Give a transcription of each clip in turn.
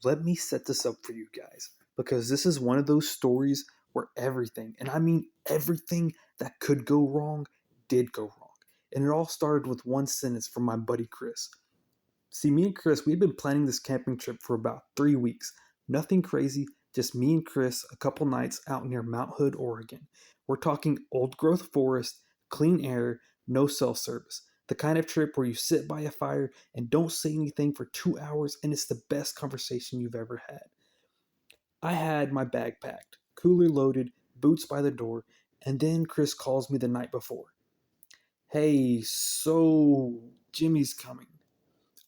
Let me set this up for you guys because this is one of those stories where everything, and I mean everything that could go wrong, did go wrong. And it all started with one sentence from my buddy Chris. See, me and Chris, we've been planning this camping trip for about 3 weeks. Nothing crazy, just me and Chris, a couple nights out near Mount Hood, Oregon. We're talking old growth forest, clean air, no cell service. The kind of trip where you sit by a fire and don't say anything for 2 hours, and it's the best conversation you've ever had. I had my bag packed, cooler loaded, boots by the door, and then Chris calls me the night before. Hey, so Jimmy's coming.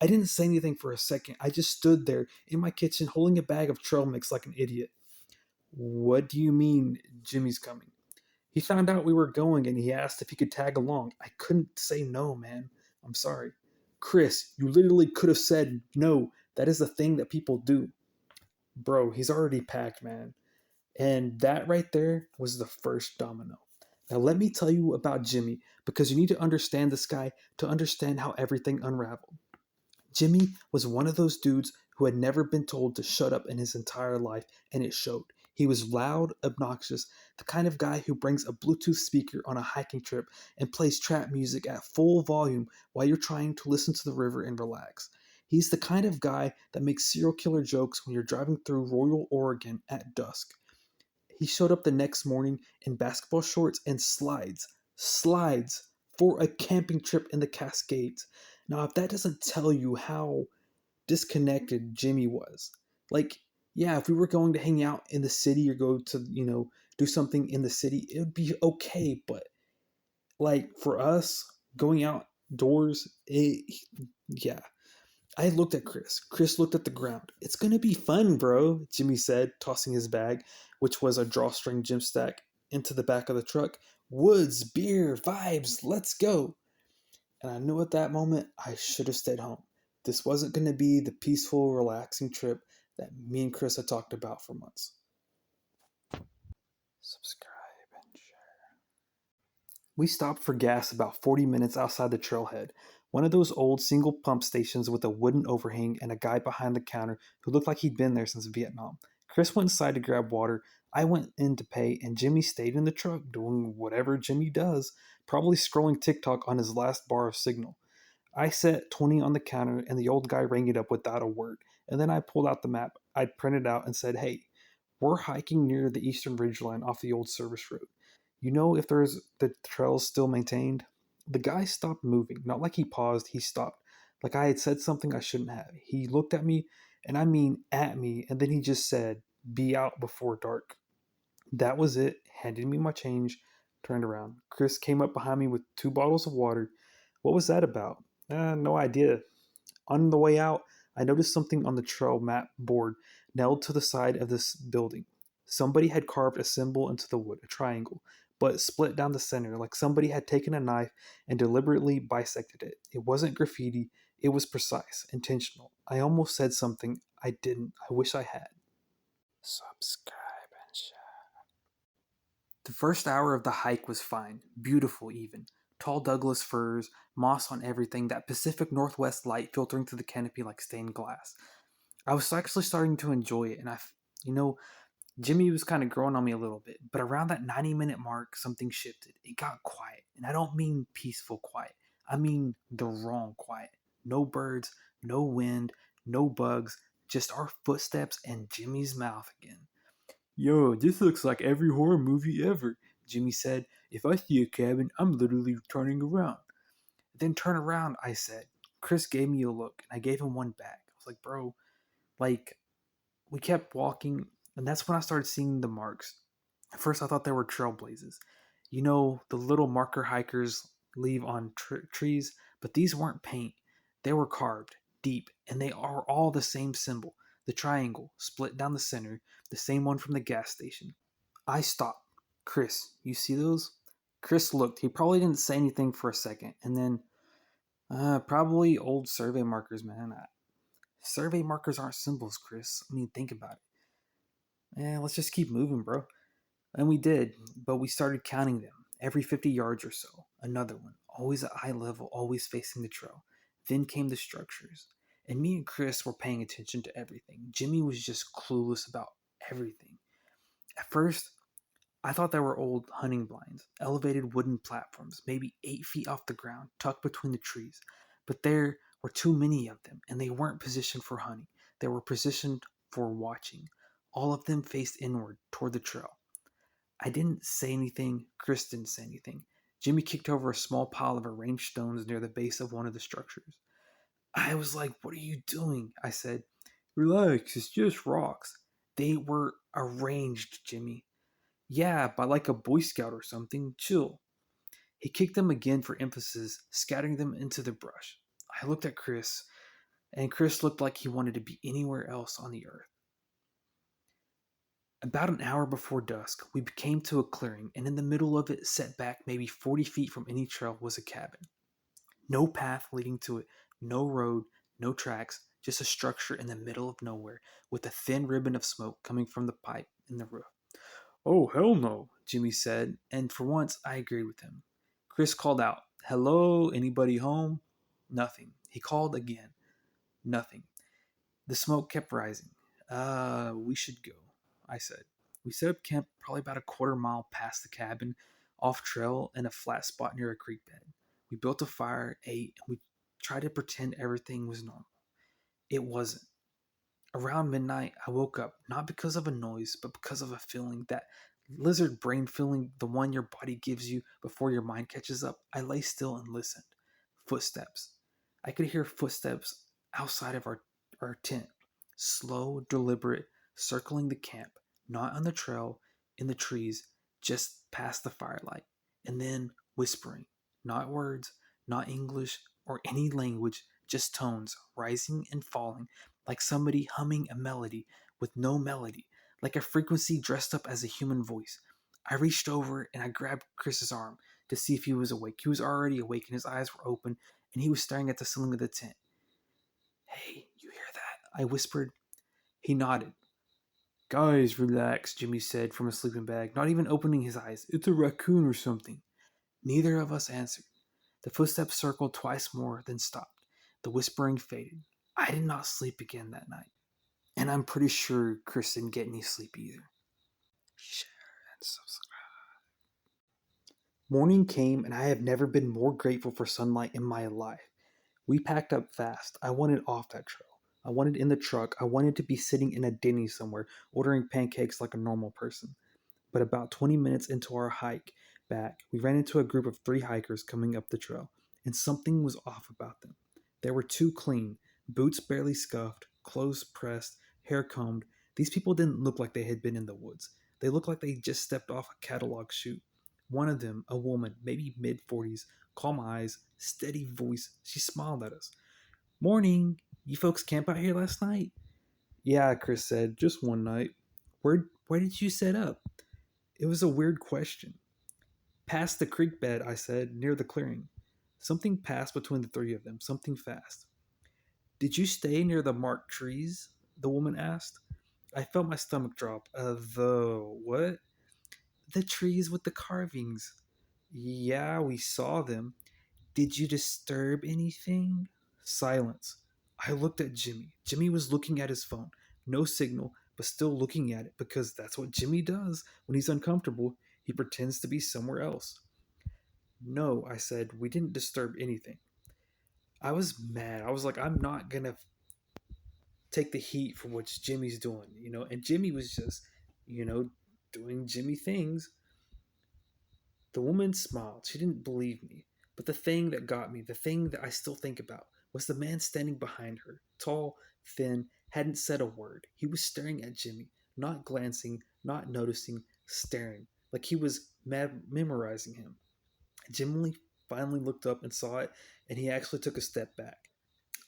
I didn't say anything for a second. I just stood there in my kitchen holding a bag of trail mix like an idiot. What do you mean Jimmy's coming? He found out we were going and he asked if he could tag along. I couldn't say no, man. I'm sorry. Chris, you literally could have said no. That is a thing that people do. Bro, he's already packed, man. And that right there was the first domino. Now, let me tell you about Jimmy because you need to understand this guy to understand how everything unraveled. Jimmy was one of those dudes who had never been told to shut up in his entire life, and it showed. He was loud, obnoxious, the kind of guy who brings a Bluetooth speaker on a hiking trip and plays trap music at full volume while you're trying to listen to the river and relax. He's the kind of guy that makes serial killer jokes when you're driving through Royal, Oregon at dusk. He showed up the next morning in basketball shorts and slides for a camping trip in the Cascades. Now, if that doesn't tell you how disconnected Jimmy was, like, yeah, if we were going to hang out in the city or go to, do something in the city, it would be okay. But, like, for us, going outdoors, yeah. I looked at Chris. Chris looked at the ground. It's going to be fun, bro, Jimmy said, tossing his bag, which was a drawstring gym stack, into the back of the truck. Woods, beer, vibes, let's go. And I knew at that moment I should have stayed home. This wasn't going to be the peaceful, relaxing trip that me and Chris had talked about for months. Subscribe and share. We stopped for gas about 40 minutes outside the trailhead, one of those old single pump stations with a wooden overhang and a guy behind the counter who looked like he'd been there since Vietnam. Chris went inside to grab water, I went in to pay, and Jimmy stayed in the truck doing whatever Jimmy does, probably scrolling TikTok on his last bar of signal. I set 20 on the counter and the old guy rang it up without a word, and then I pulled out the map I'd printed out and said, hey, we're hiking near the eastern ridgeline off the old service road. You know if there's the trails still maintained? The guy stopped moving. Not like he paused, he stopped. Like I had said something I shouldn't have. He looked at me, and I mean at me, and then he just said, be out before dark. That was it. Handed me my change, turned around. Chris came up behind me with 2 bottles of water. What was that about? No idea. On the way out, I noticed something on the trail map board nailed to the side of this building. Somebody had carved a symbol into the wood, a triangle, but split down the center, like somebody had taken a knife and deliberately bisected it. It wasn't graffiti, it was precise, intentional. I almost said something I didn't. I wish I had. Subscribe and share. The first hour of the hike was fine, beautiful even. Tall Douglas firs, moss on everything, that Pacific Northwest light filtering through the canopy like stained glass. I was actually starting to enjoy it, and you know, Jimmy was kind of growing on me a little bit. But around that 90-minute mark, something shifted. It got quiet, and I don't mean peaceful quiet. I mean the wrong quiet. No birds, no wind, no bugs, just our footsteps and Jimmy's mouth again. Yo, this looks like every horror movie ever, Jimmy said. If I see a cabin, I'm literally turning around. Then turn around, I said. Chris gave me a look, and I gave him one back. I was like, bro, like, we kept walking, and that's when I started seeing the marks. At first, I thought they were trailblazes. You know, the little marker hikers leave on trees, but these weren't paint. They were carved, deep, and they are all the same symbol. The triangle, split down the center, the same one from the gas station. I stopped. Chris, you see those? Chris looked. He probably didn't say anything for a second, and then, probably old survey markers, man. Survey markers aren't symbols, Chris. I mean, think about it. Let's just keep moving, bro. And we did, but we started counting them. Every 50 yards or so, another one. Always at eye level, always facing the trail. Then came the structures. And me and Chris were paying attention to everything. Jimmy was just clueless about everything. At first, I thought there were old hunting blinds, elevated wooden platforms, maybe 8 feet off the ground, tucked between the trees. But there were too many of them, and they weren't positioned for hunting. They were positioned for watching. All of them faced inward toward the trail. I didn't say anything. Chris didn't say anything. Jimmy kicked over a small pile of arranged stones near the base of one of the structures. I was like, "What are you doing?" I said. "Relax, it's just rocks." "They were arranged, Jimmy." "Yeah, by like a Boy Scout or something. Chill." He kicked them again for emphasis, scattering them into the brush. I looked at Chris, and Chris looked like he wanted to be anywhere else on the earth. About an hour before dusk, we came to a clearing, and in the middle of it, set back maybe 40 feet from any trail, was a cabin. No path leading to it, no road, no tracks, just a structure in the middle of nowhere with a thin ribbon of smoke coming from the pipe in the roof. "Oh, hell no," Jimmy said, and for once I agreed with him. Chris called out, "Hello, anybody home?" Nothing. He called again. Nothing. The smoke kept rising. We should go," I said. We set up camp probably about a quarter mile past the cabin, off trail in a flat spot near a creek bed. We built a fire, ate, and we tried to pretend everything was normal. It wasn't. Around midnight, I woke up, not because of a noise, but because of a feeling, that lizard brain feeling, the one your body gives you before your mind catches up. I lay still and listened. Footsteps. I could hear footsteps outside of our tent. Slow, deliberate, circling the camp, not on the trail, in the trees, just past the firelight. And then whispering. Not words, not English or any language, just tones, rising and falling, like somebody humming a melody with no melody, like a frequency dressed up as a human voice. I reached over and I grabbed Chris's arm to see if he was awake. He was already awake and his eyes were open, and he was staring at the ceiling of the tent. "Hey, you hear that?" I whispered. He nodded. "Guys, relax," Jimmy said from a sleeping bag, not even opening his eyes. "It's a raccoon or something." Neither of us answered. The footsteps circled twice more, then stopped. The whispering faded. I did not sleep again that night. And I'm pretty sure Chris didn't get any sleep either. Share and subscribe. Morning came, and I have never been more grateful for sunlight in my life. We packed up fast. I wanted off that trail. I wanted in the truck. I wanted to be sitting in a Denny's somewhere, ordering pancakes like a normal person. But about 20 minutes into our hike back, we ran into a group of 3 hikers coming up the trail, and something was off about them. They were too clean, boots barely scuffed, clothes pressed, hair combed. These people didn't look like they had been in the woods. They looked like they just stepped off a catalog shoot. One of them, a woman, maybe mid 40s, calm eyes, steady voice, she smiled at us. "Morning! You folks camp out here last night?" "Yeah," Chris said, "just one night." Where did you set up?" It was a weird question. "Past the creek bed," I said, "near the clearing." Something passed between the 3 of them, something fast. "Did you stay near the marked trees?" the woman asked. I felt my stomach drop. The what? "The trees with the carvings." "Yeah, we saw them." "Did you disturb anything?" Silence. I looked at Jimmy. Jimmy was looking at his phone. No signal, but still looking at it, because that's what Jimmy does when he's uncomfortable. He pretends to be somewhere else. "No," I said, "we didn't disturb anything." I was mad. I was like, I'm not going to take the heat for what Jimmy's doing. And Jimmy was just, you know, doing Jimmy things. The woman smiled. She didn't believe me. But the thing that got me, the thing that I still think about, was the man standing behind her. Tall, thin, hadn't said a word. He was staring at Jimmy, not glancing, not noticing, staring, like he was memorizing him. Jimmy finally looked up and saw it, and he actually took a step back.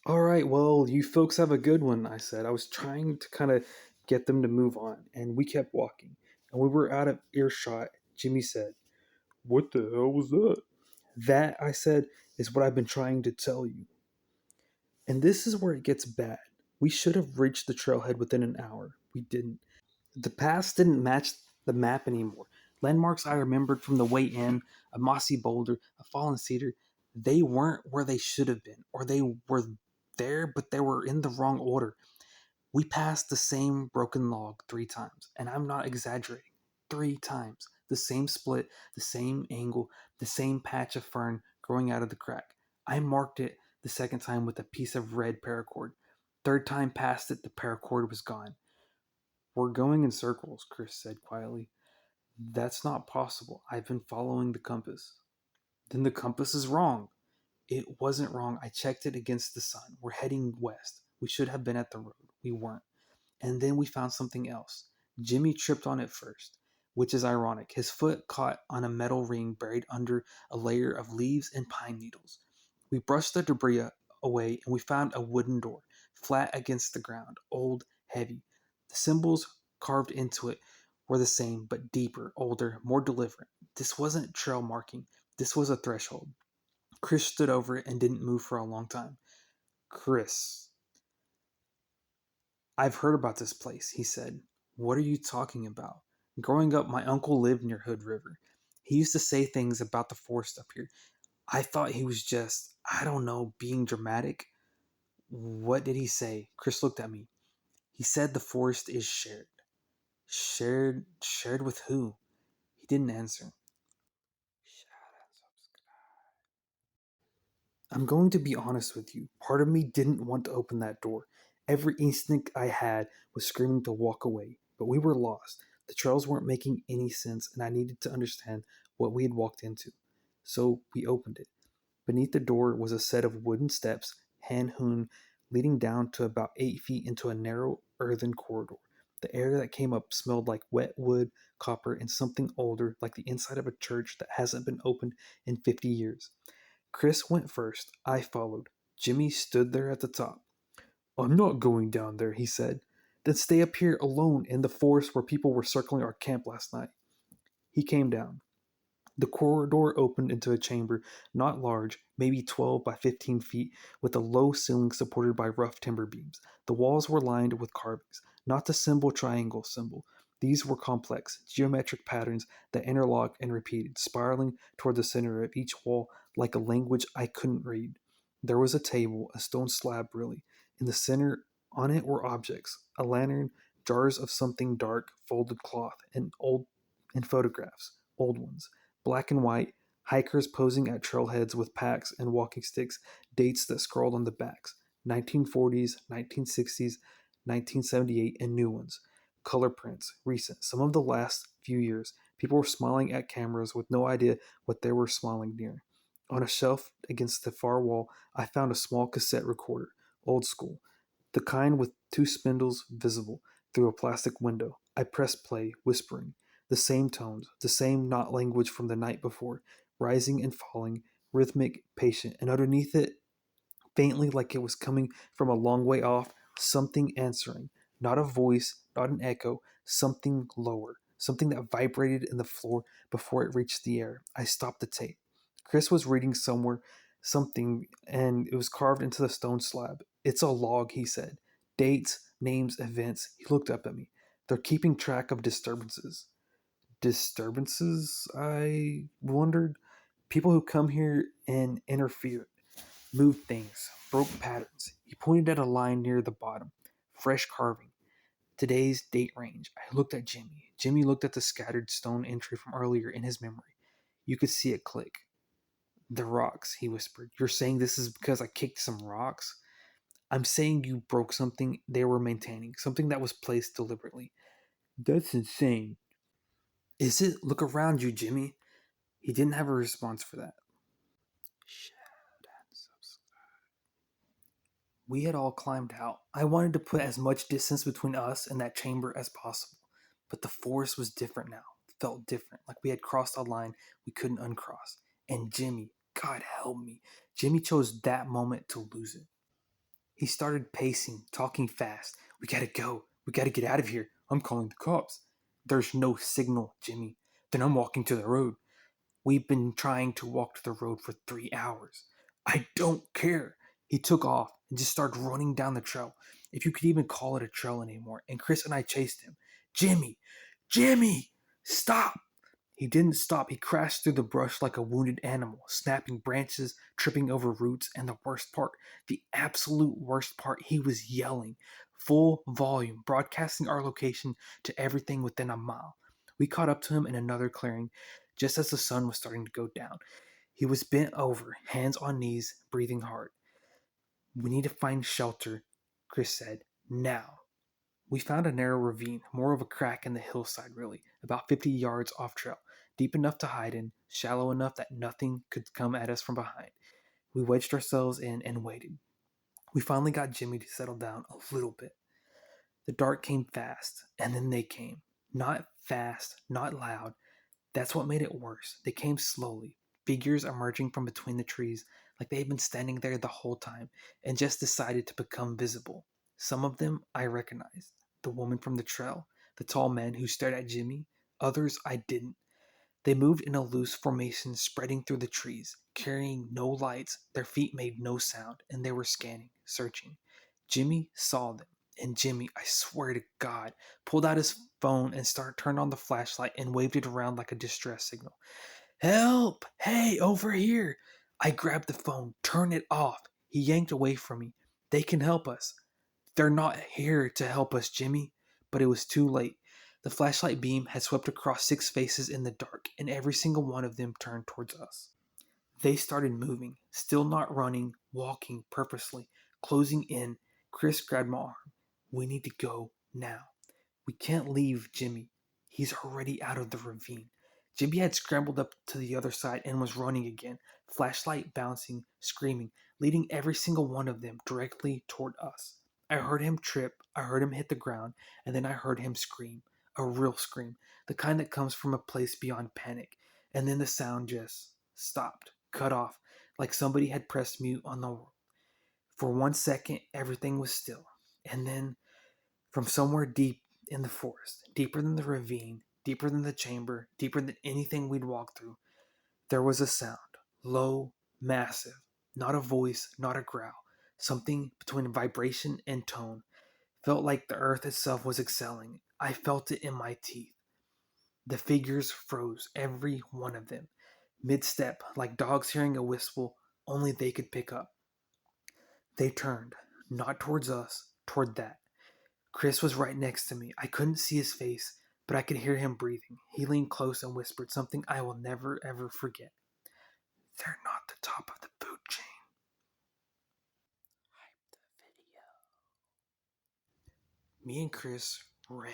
"All right, well, you folks have a good one," I said. I was trying to kind of get them to move on, and we kept walking. And we were out of earshot. Jimmy said, "What the hell was that?" "That," I said, "is what I've been trying to tell you." And this is where it gets bad. We should have reached the trailhead within an hour. We didn't. The paths didn't match the map anymore. Landmarks I remembered from the way in, a mossy boulder, a fallen cedar, they weren't where they should have been, or they were there, but they were in the wrong order. We passed the same broken log 3 times, and I'm not exaggerating. 3 times. The same split, the same angle, the same patch of fern growing out of the crack. I marked it the second time with a piece of red paracord. Third time past it, the paracord was gone. We're going in circles, Chris said quietly. That's not possible. I've been following the compass. Then the compass is wrong. It wasn't wrong. I checked it against the sun. We're heading west. We should have been at the road. We weren't. And then we found something else. Jimmy tripped on it first, which is ironic. His foot caught on a metal ring buried under a layer of leaves and pine needles. We brushed the debris away and we found a wooden door, flat against the ground, old, heavy. The symbols carved into it were the same, but deeper, older, more deliberate. This wasn't trail marking, this was a threshold. Chris stood over it and didn't move for a long time. Chris, I've heard about this place, he said. What are you talking about? Growing up, my uncle lived near Hood River. He used to say things about the forest up here. I thought he was just, I don't know, being dramatic. What did he say? Chris looked at me. He said the forest is shared. Shared with who? He didn't answer. I'm going to be honest with you. Part of me didn't want to open that door. Every instinct I had was screaming to walk away, but we were lost. The trails weren't making any sense, and I needed to understand what we had walked into. So we opened it. Beneath the door was a set of wooden steps, hand hewn, leading down to about 8 feet into a narrow earthen corridor. The air that came up smelled like wet wood, copper, and something older, like the inside of a church that hasn't been opened in 50 years. Chris went first. I followed. Jimmy stood there at the top. I'm not going down there, he said. Then stay up here alone in the forest where people were circling our camp last night. He came down. The corridor opened into a chamber, not large, maybe 12 by 15 feet, with a low ceiling supported by rough timber beams. The walls were lined with carvings, not the simple triangle symbol. These were complex, geometric patterns that interlocked and repeated, spiraling toward the center of each wall like a language I couldn't read. There was a table, a stone slab really. In the center, on it were objects, a lantern, jars of something dark, folded cloth, and photographs, old ones. Black and white, hikers posing at trailheads with packs and walking sticks, dates that scrawled on the backs 1940s, 1960s, 1978, and new ones. Color prints, recent, some of the last few years. People were smiling at cameras with no idea what they were smiling near. On a shelf against the far wall, I found a small cassette recorder, old school, the kind with two spindles visible through a plastic window. I pressed play, whispering. The same tones, the same not language from the night before, rising and falling, rhythmic, patient, and underneath it, faintly like it was coming from a long way off, something answering. Not a voice, not an echo, something lower, something that vibrated in the floor before it reached the air. I stopped the tape. Chris was reading somewhere, something, and it was carved into the stone slab. It's a log, he said. Dates, names, events. He looked up at me. They're keeping track of disturbances. Disturbances, I wondered. People who come here and interfere, moved things, broke patterns. He pointed at a line near the bottom. Fresh carving. Today's date range. I looked at Jimmy. Jimmy looked at the scattered stone entry from earlier in his memory. You could see it click. The rocks, he whispered. You're saying this is because I kicked some rocks? I'm saying you broke something they were maintaining, something that was placed deliberately. That's insane. Is it? Look around you, Jimmy. He didn't have a response for that. We had all climbed out. I wanted to put as much distance between us and that chamber as possible. But the forest was different now. It felt different, like we had crossed a line we couldn't uncross. And Jimmy, God help me, Jimmy chose that moment to lose it. He started pacing, talking fast. We gotta go. We gotta get out of here. I'm calling the cops. There's no signal, Jimmy. Then I'm walking to the road. We've been trying to walk to the road for 3 hours. I don't care. He took off and just started running down the trail, if you could even call it a trail anymore. And Chris and I chased him. Jimmy! Jimmy! Stop! He didn't stop. He crashed through the brush like a wounded animal, snapping branches, tripping over roots, and the worst part, the absolute worst part, he was yelling, full volume, broadcasting our location to everything within a mile. We caught up to him in another clearing just as the sun was starting to go down. He was bent over, hands on knees, breathing hard. We need to find shelter, Chris said. Now. We found a narrow ravine, more of a crack in the hillside, really, about 50 yards off trail, deep enough to hide in, shallow enough that nothing could come at us from behind. We wedged ourselves in and waited. We finally got Jimmy to settle down a little bit. The dark came fast, and then they came. Not fast, not loud. That's what made it worse. They came slowly, figures emerging from between the trees, like they had been standing there the whole time and just decided to become visible. Some of them I recognized. The woman from the trail, the tall man who stared at Jimmy. Others I didn't. They moved in a loose formation, spreading through the trees, carrying no lights. Their feet made no sound, and they were scanning, searching. Jimmy saw them, and Jimmy, I swear to God, pulled out his phone and turned on the flashlight and waved it around like a distress signal. Help! Hey, over here! I grabbed the phone. Turn it off. He yanked away from me. They can help us. They're not here to help us, Jimmy. But it was too late. The flashlight beam had swept across 6 faces in the dark, and every single one of them turned towards us. They started moving, still not running, walking purposely, closing in. Chris grabbed my arm. We need to go now. We can't leave Jimmy. He's already out of the ravine. Jimmy had scrambled up to the other side and was running again, flashlight bouncing, screaming, leading every single one of them directly toward us. I heard him trip, I heard him hit the ground, and then I heard him scream. A real scream, the kind that comes from a place beyond panic. And then the sound just stopped, cut off, like somebody had pressed mute on the world. For 1 second, everything was still. And then, from somewhere deep in the forest, deeper than the ravine, deeper than the chamber, deeper than anything we'd walked through, there was a sound. Low, massive. Not a voice, not a growl. Something between vibration and tone. Felt like the earth itself was exhaling. I felt it in my teeth. The figures froze, every one of them. Mid-step, like dogs hearing a whistle only they could pick up. They turned, not towards us, toward that. Chris was right next to me. I couldn't see his face, but I could hear him breathing. He leaned close and whispered something I will never ever forget. They're not the top of the food chain. Me and Chris ran.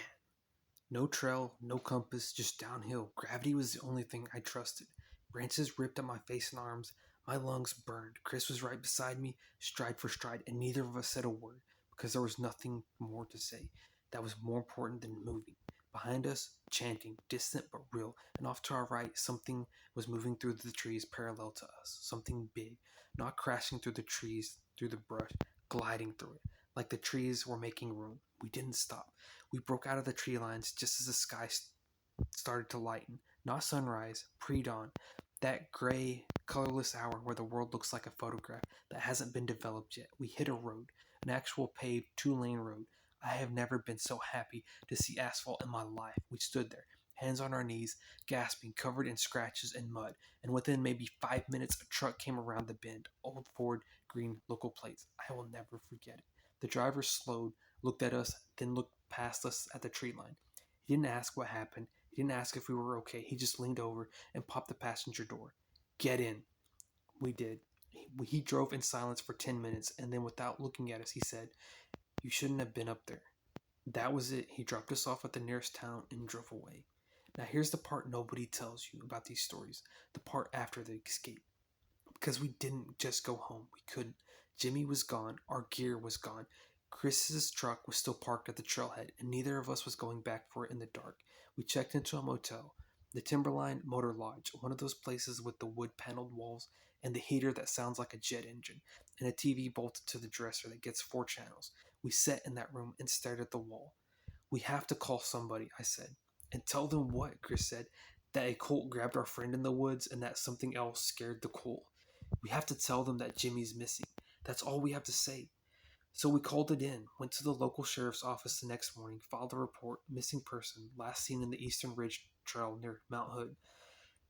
No trail, no compass, just downhill. Gravity was the only thing I trusted. Branches ripped at my face and arms. My lungs burned. Chris was right beside me, stride for stride, and neither of us said a word because there was nothing more to say that was more important than moving. Behind us, chanting, distant but real, and off to our right, something was moving through the trees parallel to us. Something big, not crashing through the trees, through the brush, gliding through it, like the trees were making room. We didn't stop. We broke out of the tree lines just as the sky started to lighten. Not sunrise, pre-dawn. That gray, colorless hour where the world looks like a photograph that hasn't been developed yet. We hit a road, an actual paved 2-lane road. I have never been so happy to see asphalt in my life. We stood there, hands on our knees, gasping, covered in scratches and mud. And within maybe 5 minutes, a truck came around the bend. Old Ford, green, local plates. I will never forget it. The driver slowed, looked at us, then looked past us at the tree line. He didn't ask what happened. He didn't ask if we were okay. He just leaned over and popped the passenger door. Get in. We did. He drove in silence for 10 minutes, and then without looking at us, he said, You shouldn't have been up there. That was it. He dropped us off at the nearest town and drove away. Now here's the part nobody tells you about these stories. The part after the escape. Because we didn't just go home. We couldn't. Jimmy was gone. Our gear was gone. Chris's truck was still parked at the trailhead, and neither of us was going back for it in the dark. We checked into a motel, the Timberline Motor Lodge, one of those places with the wood-paneled walls and the heater that sounds like a jet engine, and a TV bolted to the dresser that gets 4 channels. We sat in that room and stared at the wall. We have to call somebody, I said. And tell them what, Chris said, that a colt grabbed our friend in the woods and that something else scared the colt. We have to tell them that Jimmy's missing. That's all we have to say. So we called it in, went to the local sheriff's office the next morning, filed a report, missing person, last seen in the Eastern Ridge Trail near Mount Hood.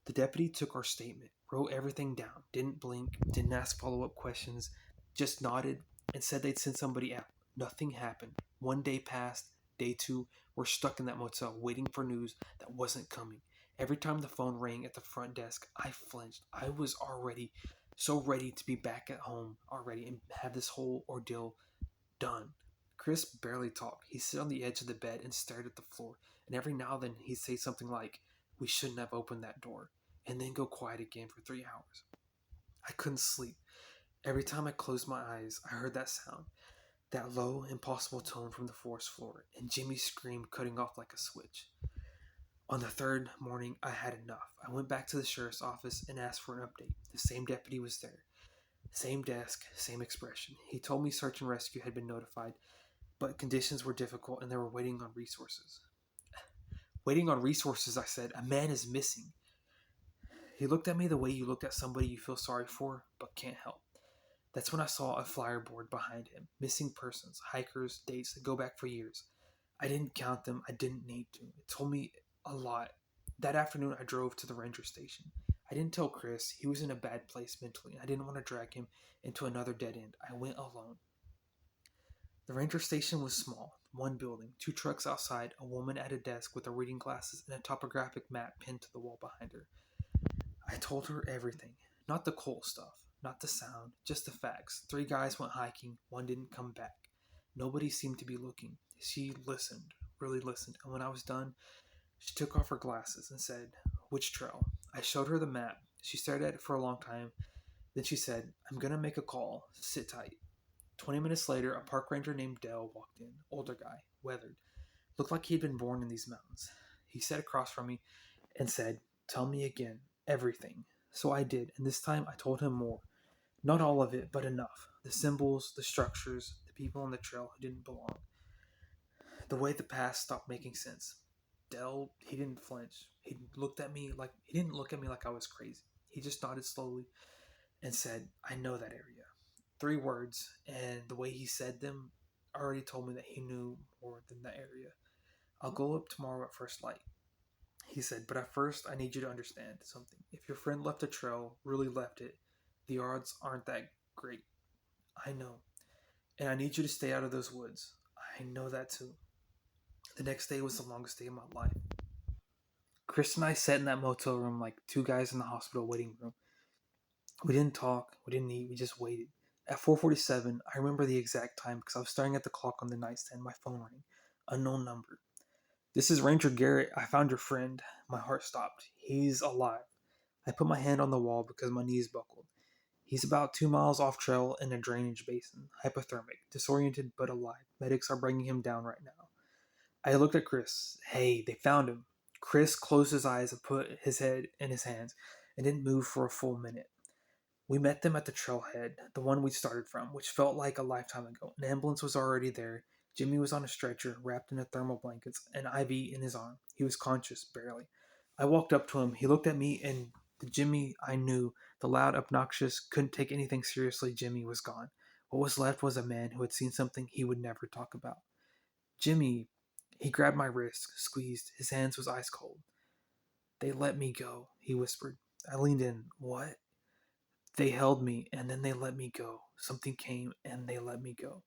The deputy took our statement, wrote everything down, didn't blink, didn't ask follow up questions, just nodded and said they'd send somebody out. Nothing happened. One day passed, day two, we're stuck in that motel waiting for news that wasn't coming. Every time the phone rang at the front desk, I flinched. I was already so ready to be back at home already and have this whole ordeal done. Chris barely talked. He'd sit on the edge of the bed and stared at the floor, and every now and then he'd say something like, "We shouldn't have opened that door," and then go quiet again for 3 hours. I couldn't sleep. Every time I closed my eyes, I heard that sound, that low, impossible tone from the forest floor, and Jimmy's scream cutting off like a switch. On the third morning, I had enough. I went back to the sheriff's office and asked for an update. The same deputy was there. Same desk, same expression. He told me search and rescue had been notified, but conditions were difficult and they were waiting on resources. Waiting on resources, I said. A man is missing. He looked at me the way you looked at somebody you feel sorry for but can't help. That's when I saw a flyer board behind him. Missing persons, hikers, dates that go back for years. I didn't count them. I didn't need to. It told me a lot. That afternoon, I drove to the ranger station. I didn't tell Chris. He was in a bad place mentally. I didn't want to drag him into another dead end. I went alone. The ranger station was small. One building, two trucks outside, a woman at a desk with her reading glasses and a topographic map pinned to the wall behind her. I told her everything. Not the cool stuff, not the sound, just the facts. 3 guys went hiking, one didn't come back. Nobody seemed to be looking. She listened, really listened, and when I was done, she took off her glasses and said, "Which trail?" I showed her the map. She stared at it for a long time. Then she said, "I'm gonna make a call. Sit tight." 20 minutes later, a park ranger named Dell walked in. Older guy, weathered. Looked like he'd been born in these mountains. He sat across from me and said, "Tell me again. Everything." So I did, and this time I told him more. Not all of it, but enough. The symbols, the structures, the people on the trail who didn't belong. The way the past stopped making sense. Dell, he didn't flinch. He didn't look at me like I was crazy. He just nodded slowly and said, "I know that area." 3 words, and the way he said them already told me that he knew more than that area. "I'll go up tomorrow at first light," he said, "but at first I need you to understand something. If your friend left a trail, really left it, the odds aren't that great. I know. And I need you to stay out of those woods. I know that too." The next day was the longest day of my life. Chris and I sat in that motel room like 2 guys in the hospital waiting room. We didn't talk, we didn't eat, we just waited. At 4:47, I remember the exact time because I was staring at the clock on the nightstand. My phone rang. Unknown number. "This is Ranger Garrett. I found your friend." My heart stopped. "He's alive." I put my hand on the wall because my knees buckled. "He's about 2 miles off trail in a drainage basin. Hypothermic. Disoriented but alive. Medics are bringing him down right now." I looked at Chris. "Hey, they found him." Chris closed his eyes and put his head in his hands and didn't move for a full minute. We met them at the trailhead, the one we started from, which felt like a lifetime ago. An ambulance was already there. Jimmy was on a stretcher, wrapped in a thermal blankets, an IV in his arm. He was conscious, barely. I walked up to him. He looked at me, and the Jimmy I knew, the loud, obnoxious, couldn't take anything seriously Jimmy, was gone. What was left was a man who had seen something he would never talk about. "Jimmy," he grabbed my wrist, squeezed. His hands was ice cold. "They let me go," he whispered. I leaned in. "What?" "They held me, and then they let me go. Something came, and they let me go."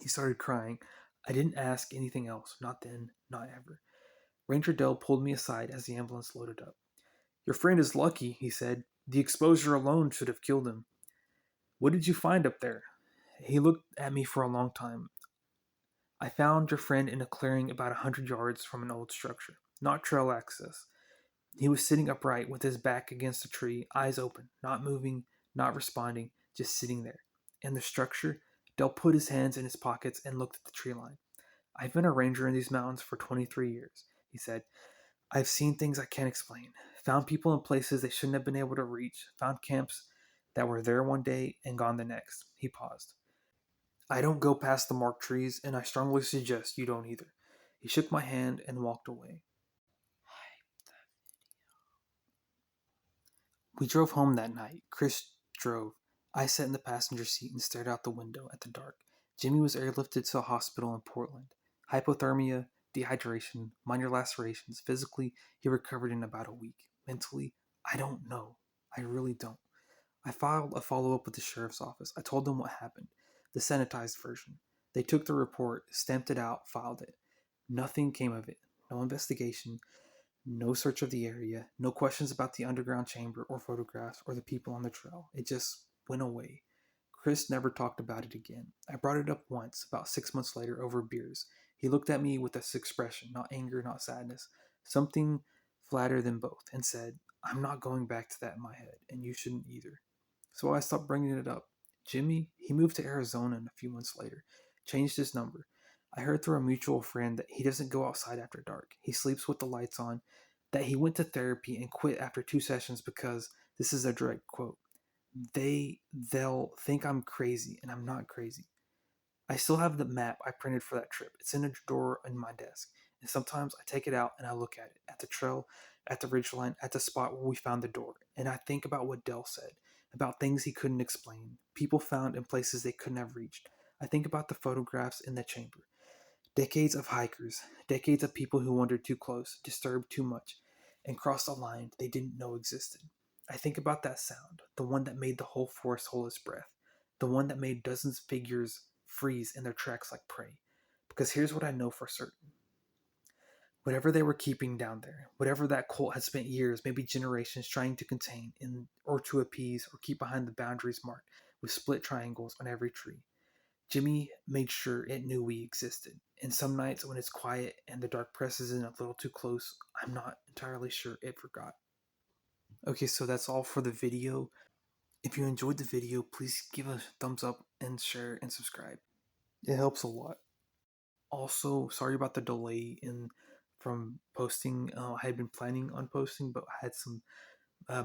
He started crying. I didn't ask anything else. Not then, not ever. Ranger Dell pulled me aside as the ambulance loaded up. "Your friend is lucky," he said. "The exposure alone should have killed him." "What did you find up there?" He looked at me for a long time. "I found your friend in a clearing about 100 yards from an old structure. Not trail access. He was sitting upright with his back against a tree, eyes open, not moving, not responding, just sitting there. And the structure, Dell put his hands in his pockets and looked at the tree line. "I've been a ranger in these mountains for 23 years, he said. "I've seen things I can't explain. Found people in places they shouldn't have been able to reach. Found camps that were there one day and gone the next." He paused. "I don't go past the marked trees, and I strongly suggest you don't either." He shook my hand and walked away. We drove home that night. Chris drove. I sat in the passenger seat and stared out the window at the dark. Jimmy was airlifted to a hospital in Portland. Hypothermia, dehydration, minor lacerations. Physically, he recovered in about a week. Mentally, I don't know. I really don't. I filed a follow up with the sheriff's office. I told them what happened, the sanitized version. They took the report, stamped it out, filed it. Nothing came of it. No investigation, no search of the area, no questions about the underground chamber or photographs or the people on the trail. It just went away. Chris never talked about it again. I brought it up once, about 6 months later, over beers. He looked at me with this expression, not anger, not sadness, something flatter than both, and said, I'm not going back to that in my head, and you shouldn't either. So I stopped bringing it up. Jimmy, he moved to Arizona a few months later, changed his number. I heard through a mutual friend that he doesn't go outside after dark. He sleeps with the lights on, that he went to therapy and quit after 2 sessions because, this is a direct quote, they'll think I'm crazy, and I'm not crazy. I still have the map I printed for that trip. It's in a drawer in my desk. And sometimes I take it out and I look at it, at the trail, at the ridgeline, at the spot where we found the door. And I think about what Dell said, about things he couldn't explain, people found in places they couldn't have reached. I think about the photographs in the chamber. Decades of hikers, decades of people who wandered too close, disturbed too much, and crossed a line they didn't know existed. I think about that sound, the one that made the whole forest hold its breath, the one that made dozens of figures freeze in their tracks like prey. Because here's what I know for certain. Whatever they were keeping down there, whatever that cult had spent years, maybe generations trying to contain or to appease or keep behind the boundaries marked with split triangles on every tree, Jimmy made sure it knew we existed. And some nights when it's quiet and the dark presses in a little too close, I'm not entirely sure it forgot. Okay, so that's all for the video. If you enjoyed the video, please give a thumbs up and share and subscribe. It helps a lot. Also, sorry about the delay in from posting. I had been planning on posting, but I had some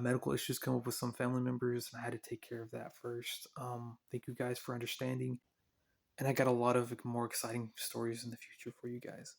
medical issues come up with some family members, and I had to take care of that first. Thank you guys for understanding, and I got a lot of more exciting stories in the future for you guys.